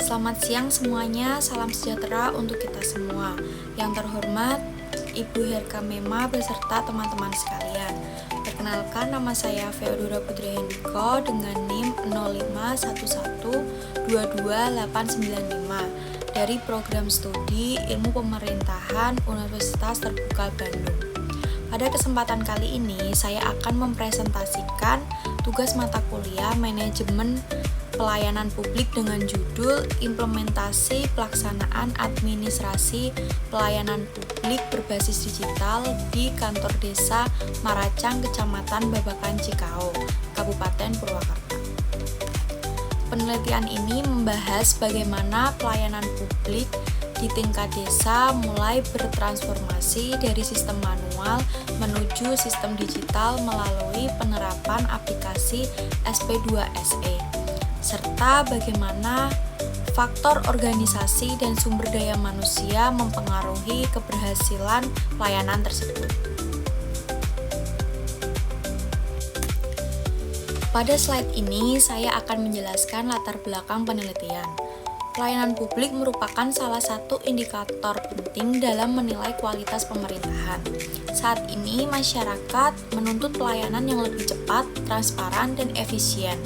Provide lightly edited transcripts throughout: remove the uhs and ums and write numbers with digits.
Selamat siang semuanya, salam sejahtera untuk kita semua. Yang terhormat, Ibu Herka Mema beserta teman-teman sekalian. Perkenalkan, nama saya Feodora Putri Hendiko dengan NIM 051122895 dari Program Studi Ilmu Pemerintahan Universitas Terbuka Bandung. Pada kesempatan kali ini, saya akan mempresentasikan tugas mata kuliah Manajemen Pelayanan Publik dengan judul Implementasi Pelaksanaan Administrasi Pelayanan Publik Berbasis Digital di Kantor Desa Maracang, Kecamatan Babakan Cikao, Kabupaten Purwakarta. Penelitian ini membahas bagaimana pelayanan publik di tingkat desa mulai bertransformasi dari sistem manual menuju sistem digital melalui penerapan aplikasi SP2SE, serta bagaimana faktor organisasi dan sumber daya manusia mempengaruhi keberhasilan pelayanan tersebut. Pada slide ini, saya akan menjelaskan latar belakang penelitian. Pelayanan publik merupakan salah satu indikator penting dalam menilai kualitas pemerintahan. Saat ini, masyarakat menuntut pelayanan yang lebih cepat, transparan, dan efisien.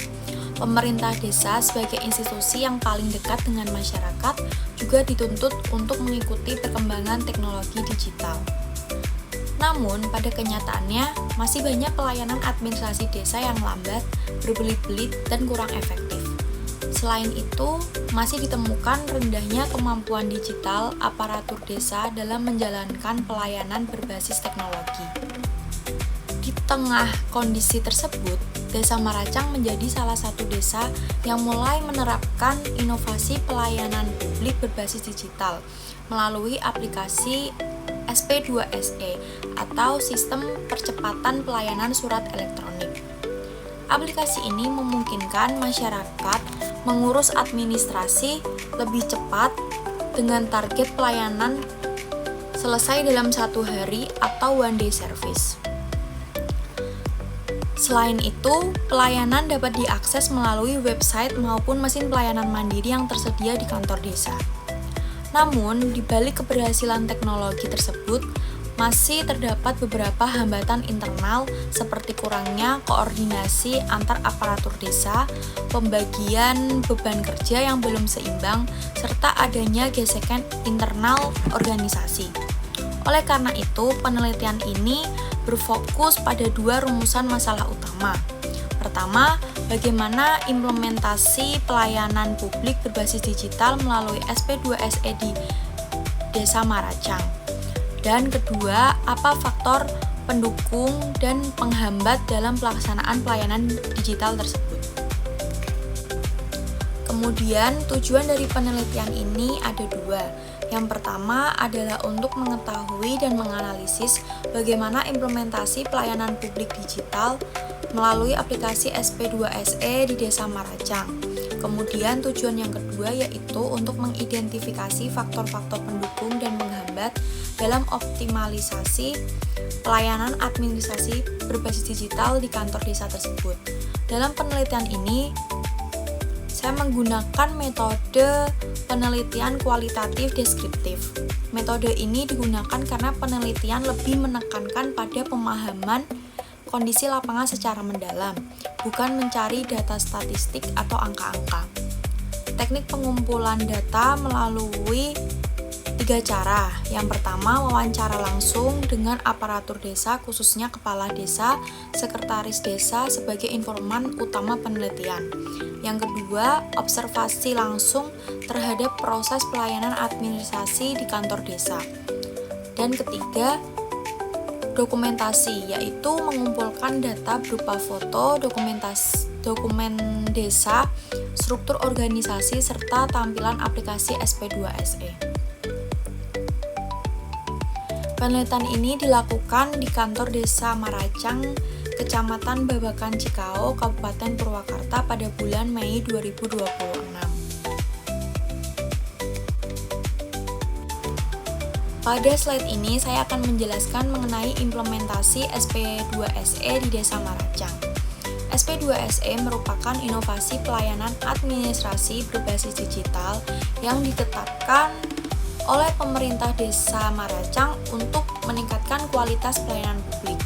Pemerintah desa sebagai institusi yang paling dekat dengan masyarakat juga dituntut untuk mengikuti perkembangan teknologi digital. Namun, pada kenyataannya, masih banyak pelayanan administrasi desa yang lambat, berbelit-belit, dan kurang efektif. Selain itu, masih ditemukan rendahnya kemampuan digital aparatur desa dalam menjalankan pelayanan berbasis teknologi. Di tengah kondisi tersebut, Desa Maracang menjadi salah satu desa yang mulai menerapkan inovasi pelayanan publik berbasis digital melalui aplikasi SP2SE atau Sistem Percepatan Pelayanan Surat Elektronik. Aplikasi ini memungkinkan masyarakat mengurus administrasi lebih cepat dengan target pelayanan selesai dalam 1 hari atau one day service. Selain itu, pelayanan dapat diakses melalui website maupun mesin pelayanan mandiri yang tersedia di kantor desa. Namun, di balik keberhasilan teknologi tersebut, masih terdapat beberapa hambatan internal seperti kurangnya koordinasi antar aparatur desa, pembagian beban kerja yang belum seimbang, serta adanya gesekan internal organisasi. Oleh karena itu, penelitian ini berfokus pada 2 rumusan masalah utama. Pertama, bagaimana implementasi pelayanan publik berbasis digital melalui SP2SE di Desa Maracang. Dan kedua, apa faktor pendukung dan penghambat dalam pelaksanaan pelayanan digital tersebut. Kemudian, tujuan dari penelitian ini ada 2. Yang pertama adalah untuk mengetahui dan menganalisis bagaimana implementasi pelayanan publik digital melalui aplikasi SP2SE di Desa Maracang. Kemudian tujuan yang kedua yaitu untuk mengidentifikasi faktor-faktor pendukung dan menghambat dalam optimalisasi pelayanan administrasi berbasis digital di kantor desa tersebut. Dalam penelitian ini, saya menggunakan metode penelitian kualitatif deskriptif. Metode ini digunakan karena penelitian lebih menekankan pada pemahaman kondisi lapangan secara mendalam, bukan mencari data statistik atau angka-angka. Teknik pengumpulan data melalui 3 cara. Yang pertama, wawancara langsung dengan aparatur desa, khususnya kepala desa, sekretaris desa sebagai informan utama penelitian. Yang kedua, observasi langsung terhadap proses pelayanan administrasi di kantor desa. Dan ketiga, dokumentasi, yaitu mengumpulkan data berupa foto, dokumen desa, struktur organisasi, serta tampilan aplikasi SP2SE. Penelitian ini dilakukan di kantor Desa Maracang, Kecamatan Babakan Cikao, Kabupaten Purwakarta pada bulan Mei 2026. Pada slide ini saya akan menjelaskan mengenai implementasi SP2SE di Desa Maracang. SP2SE merupakan inovasi pelayanan administrasi berbasis digital yang ditetapkan oleh pemerintah Desa Maracang untuk meningkatkan kualitas pelayanan publik.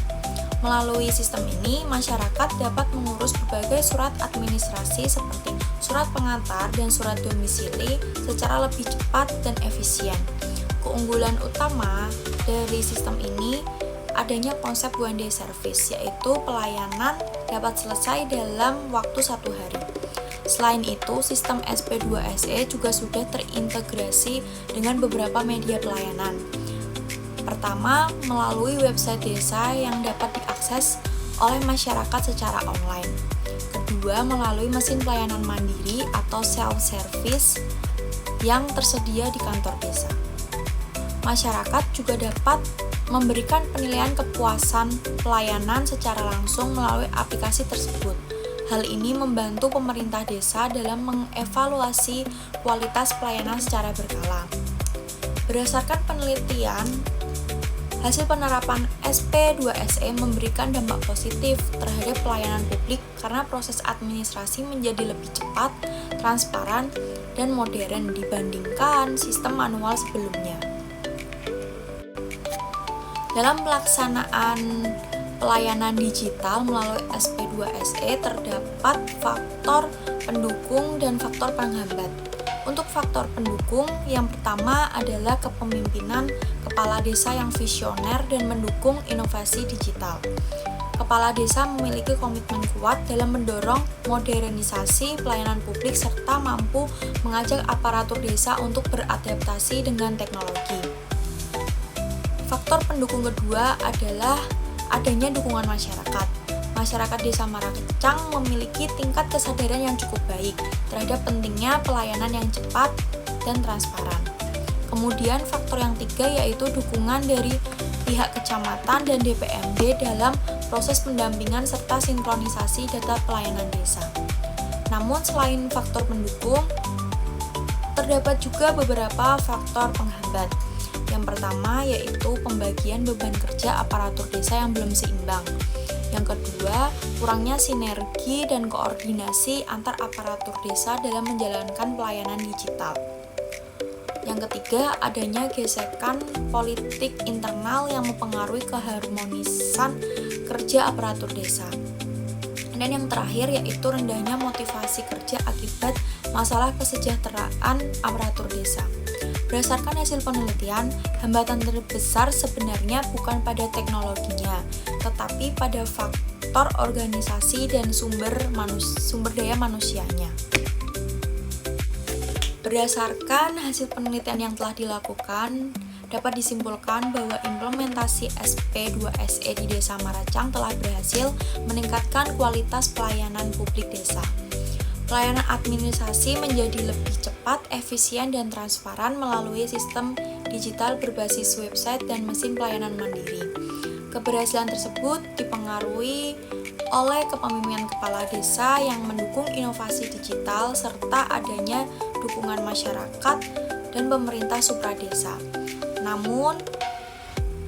Melalui sistem ini, masyarakat dapat mengurus berbagai surat administrasi seperti surat pengantar dan surat domisili secara lebih cepat dan efisien. Keunggulan utama dari sistem ini adanya konsep one day service, yaitu pelayanan dapat selesai dalam waktu 1 hari. Selain itu, sistem SP2SE juga sudah terintegrasi dengan beberapa media pelayanan. Pertama, melalui website desa yang dapat diakses oleh masyarakat secara online. Kedua, melalui mesin pelayanan mandiri atau self-service yang tersedia di kantor desa. Masyarakat juga dapat memberikan penilaian kepuasan pelayanan secara langsung melalui aplikasi tersebut. Hal ini membantu pemerintah desa dalam mengevaluasi kualitas pelayanan secara berkala. Berdasarkan penelitian, hasil penerapan SP2SE memberikan dampak positif terhadap pelayanan publik karena proses administrasi menjadi lebih cepat, transparan, dan modern dibandingkan sistem manual sebelumnya. Dalam pelaksanaan pelayanan digital melalui SP2SE terdapat faktor pendukung dan faktor penghambat. Untuk faktor pendukung, yang pertama adalah kepemimpinan kepala desa yang visioner dan mendukung inovasi digital. Kepala desa memiliki komitmen kuat dalam mendorong modernisasi pelayanan publik serta mampu mengajak aparatur desa untuk beradaptasi dengan teknologi. Faktor pendukung kedua adalah adanya dukungan masyarakat. Masyarakat Desa Maracang memiliki tingkat kesadaran yang cukup baik terhadap pentingnya pelayanan yang cepat dan transparan. Kemudian faktor yang tiga yaitu dukungan dari pihak kecamatan dan DPMD dalam proses pendampingan serta sinkronisasi data pelayanan desa. Namun selain faktor pendukung, terdapat juga beberapa faktor penghambat. Yang pertama yaitu pembagian beban kerja aparatur desa yang belum seimbang. Yang kedua, kurangnya sinergi dan koordinasi antar aparatur desa dalam menjalankan pelayanan digital. Yang ketiga, adanya gesekan politik internal yang mempengaruhi keharmonisan kerja aparatur desa. Dan yang terakhir yaitu rendahnya motivasi kerja akibat masalah kesejahteraan aparatur desa. Berdasarkan hasil penelitian, hambatan terbesar sebenarnya bukan pada teknologinya, tetapi pada faktor organisasi dan sumber daya manusianya. Berdasarkan hasil penelitian yang telah dilakukan, dapat disimpulkan bahwa implementasi SP2SE di Desa Maracang telah berhasil meningkatkan kualitas pelayanan publik desa. Pelayanan administrasi menjadi lebih cepat, efisien, dan transparan melalui sistem digital berbasis website dan mesin pelayanan mandiri. Keberhasilan tersebut dipengaruhi oleh kepemimpinan kepala desa yang mendukung inovasi digital serta adanya dukungan masyarakat dan pemerintah supradesa. Namun,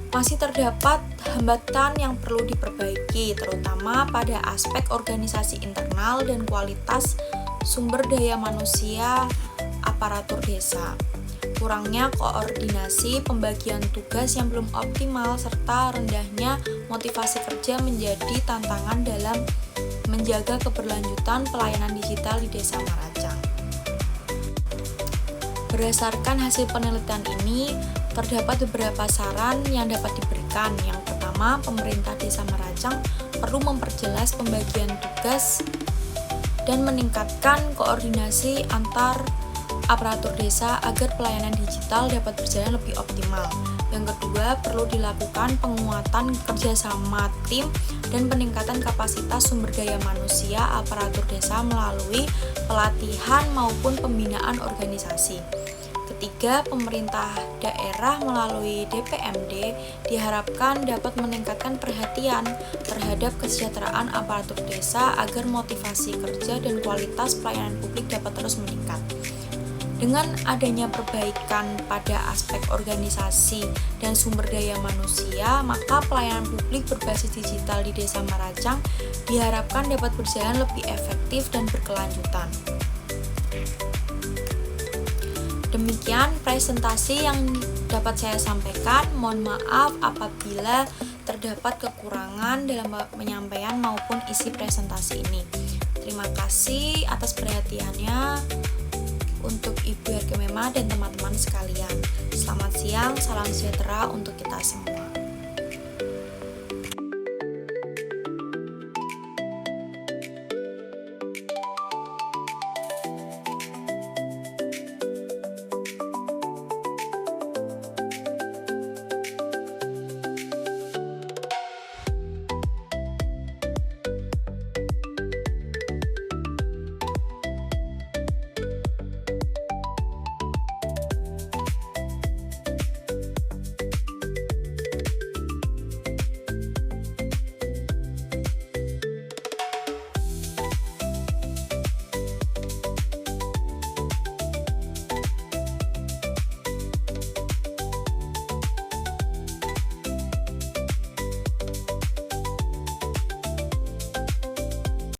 masih terdapat hambatan yang perlu diperbaiki, terutama pada aspek organisasi internal dan kualitas sumber daya manusia aparatur desa. Kurangnya koordinasi, pembagian tugas yang belum optimal, serta rendahnya motivasi kerja menjadi tantangan dalam menjaga keberlanjutan pelayanan digital di Desa Maracang. Berdasarkan hasil penelitian ini, terdapat beberapa saran yang dapat diberikan. Yang pertama, pemerintah Desa Maracang perlu memperjelas pembagian tugas dan meningkatkan koordinasi antar aparatur desa agar pelayanan digital dapat berjalan lebih optimal. Yang kedua, perlu dilakukan penguatan kerjasama tim dan peningkatan kapasitas sumber daya manusia aparatur desa melalui pelatihan maupun pembinaan organisasi. Ketiga, pemerintah daerah melalui DPMD diharapkan dapat meningkatkan perhatian terhadap kesejahteraan aparatur desa agar motivasi kerja dan kualitas pelayanan publik dapat terus meningkat. Dengan adanya perbaikan pada aspek organisasi dan sumber daya manusia, maka pelayanan publik berbasis digital di Desa Maracang diharapkan dapat berjalan lebih efektif dan berkelanjutan. Demikian presentasi yang dapat saya sampaikan. Mohon maaf apabila terdapat kekurangan dalam penyampaian maupun isi presentasi ini. Terima kasih atas perhatiannya untuk Ibu Hergemema dan teman-teman sekalian. Selamat siang, salam sejahtera untuk kita semua.